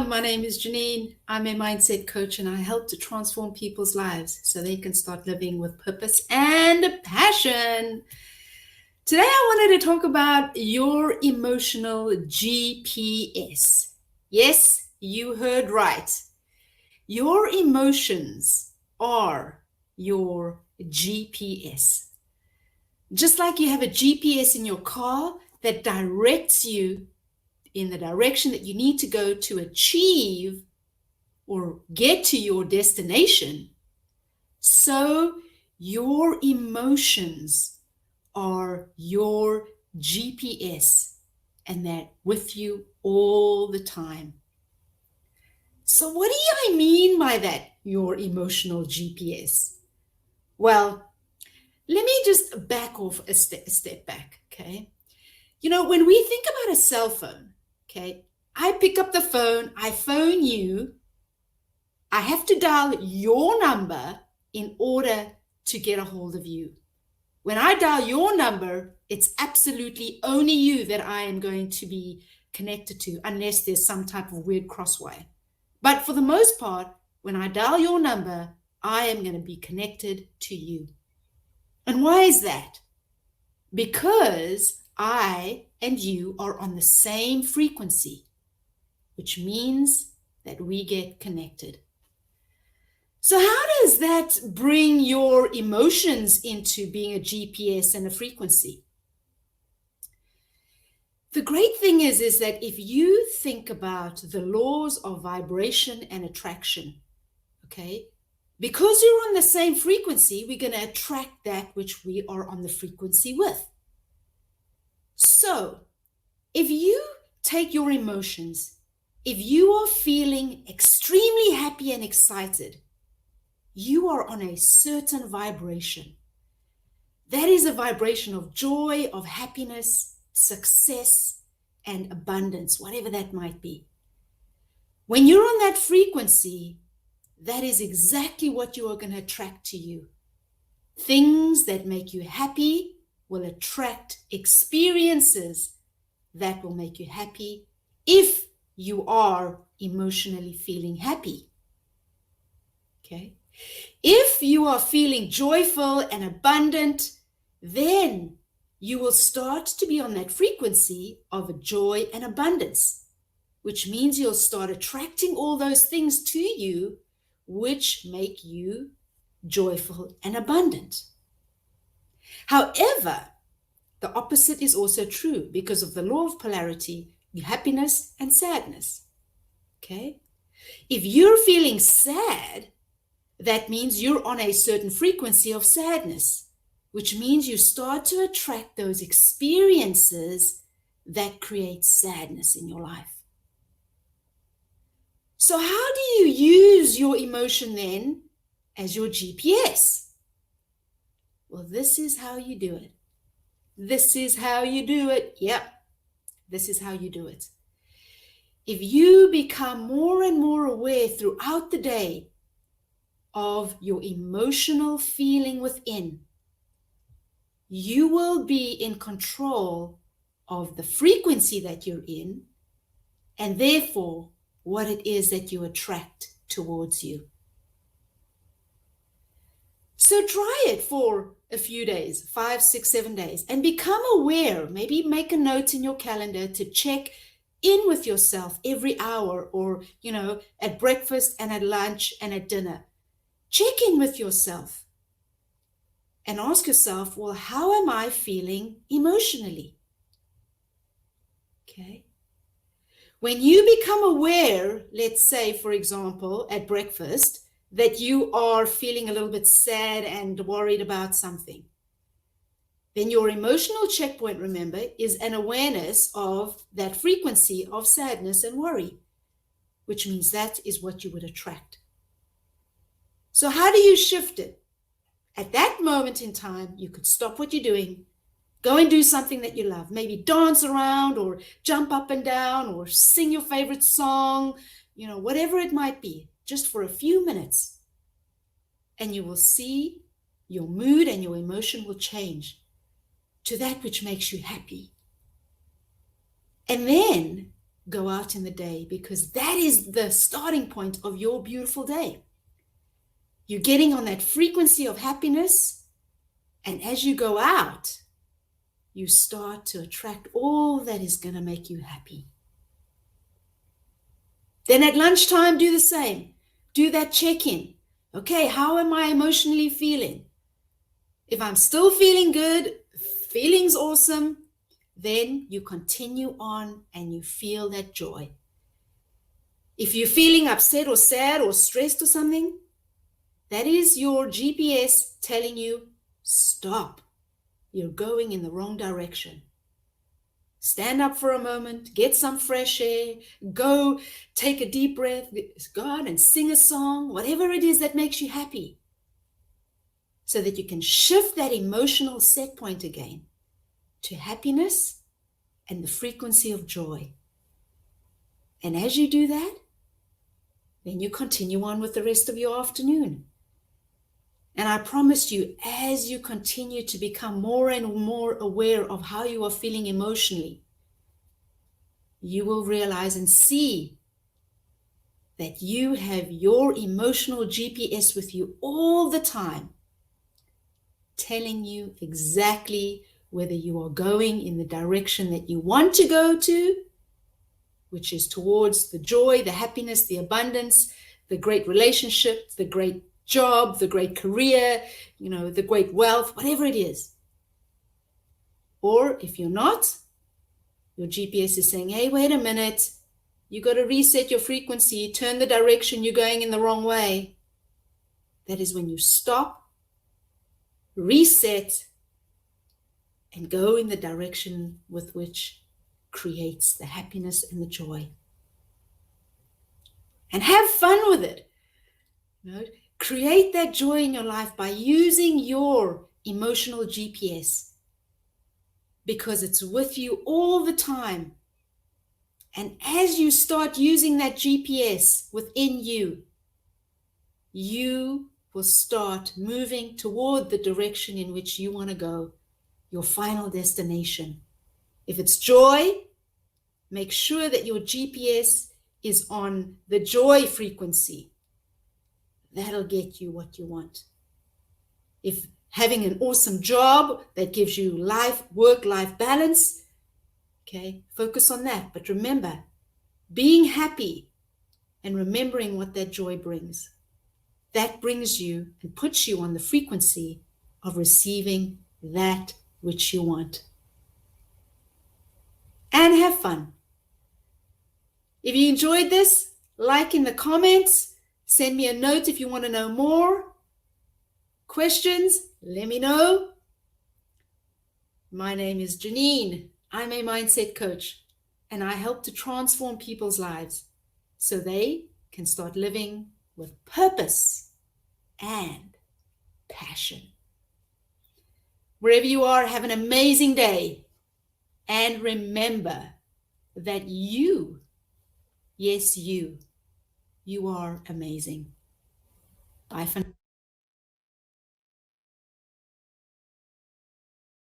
My name is Janine. I'm a mindset coach and I help to transform people's lives so they can start living with purpose and passion. Today, I wanted to talk about your emotional GPS. Yes, you heard right. Your emotions are your GPS. Just like you have a GPS in your car that directs you in the direction that you need to go to achieve or get to your destination, so your emotions are your GPS, and they're with you all the time. So what do I mean by that, your emotional GPS? Well, let me just back off a step back, okay? When we think about a cell phone, okay, I pick up the phone, I phone you, I have to dial your number in order to get a hold of you. When I dial your number, it's absolutely only you that I am going to be connected to, unless there's some type of weird crosswire. But for the most part, when I dial your number, I am going to be connected to you. And why is that? Because I and you are on the same frequency, which means that we get connected. So how does that bring your emotions into being a GPS and a frequency? The great thing is that if you think about the laws of vibration and attraction, okay, because you're on the same frequency, we're going to attract that which we are on the frequency with. So if you take your emotions, if you are feeling extremely happy and excited, you are on a certain vibration. That is a vibration of joy, of happiness, success, and abundance, whatever that might be. When you're on that frequency, that is exactly what you are going to attract to you. Things that make you happy will attract experiences that will make you happy if you are emotionally feeling happy. Okay? If you are feeling joyful and abundant, then you will start to be on that frequency of joy and abundance, which means you'll start attracting all those things to you which make you joyful and abundant. However, the opposite is also true because of the law of polarity, happiness and sadness. Okay? If you're feeling sad, that means you're on a certain frequency of sadness, which means you start to attract those experiences that create sadness in your life. So how do you use your emotion then as your GPS? Well, this is how you do it. This is how you do it. Yep, this is how you do it. If you become more and more aware throughout the day of your emotional feeling within, you will be in control of the frequency that you're in, and therefore what it is that you attract towards you. So try it for a few days, 5, 6, 7 days, and become aware. Maybe make a note in your calendar to check in with yourself every hour, or, at breakfast and at lunch and at dinner. Check in with yourself and ask yourself, well, how am I feeling emotionally? Okay. When you become aware, let's say, for example, at breakfast, that you are feeling a little bit sad and worried about something, then your emotional checkpoint, remember, is an awareness of that frequency of sadness and worry, which means that is what you would attract. So how do you shift it? At that moment in time, you could stop what you're doing, go and do something that you love, maybe dance around or jump up and down or sing your favorite song, whatever it might be, just for a few minutes. And you will see your mood and your emotion will change to that which makes you happy. And then go out in the day, because that is the starting point of your beautiful day. You're getting on that frequency of happiness, and as you go out, you start to attract all that is going to make you happy. Then at lunchtime, do the same. Do that check-in. Okay, how am I emotionally feeling? If I'm still feeling good, feeling's awesome, then you continue on and you feel that joy. If you're feeling upset or sad or stressed or something, that is your GPS telling you, stop. You're going in the wrong direction. Stand up for a moment, get some fresh air, go take a deep breath, go out and sing a song, whatever it is that makes you happy, so that you can shift that emotional set point again to happiness and the frequency of joy. And as you do that, then you continue on with the rest of your afternoon. And I promise you, as you continue to become more and more aware of how you are feeling emotionally, you will realize and see that you have your emotional GPS with you all the time, telling you exactly whether you are going in the direction that you want to go to, which is towards the joy, the happiness, the abundance, the great relationship, the great job, the great career, the great wealth, whatever it is. Or if you're not, your GPS is saying, hey, wait a minute, you got to reset your frequency, turn the direction, you're going in the wrong way. That is when you stop, reset, and go in the direction with which creates the happiness and the joy. And have fun with it. Create that joy in your life by using your emotional GPS, because it's with you all the time. And as you start using that GPS within you, you will start moving toward the direction in which you want to go, your final destination. If it's joy, make sure that your GPS is on the joy frequency. That'll get you what you want. If having an awesome job that gives you work-life balance, okay, focus on that. But remember, being happy and remembering what that joy brings, that brings you and puts you on the frequency of receiving that which you want. And have fun. If you enjoyed this, like in the comments, send me a note if you want to know more. Questions, let me know. My name is Janine. I'm a mindset coach, and I help to transform people's lives so they can start living with purpose and passion. Wherever you are, have an amazing day. And remember that you, yes, you are amazing. Bye for now.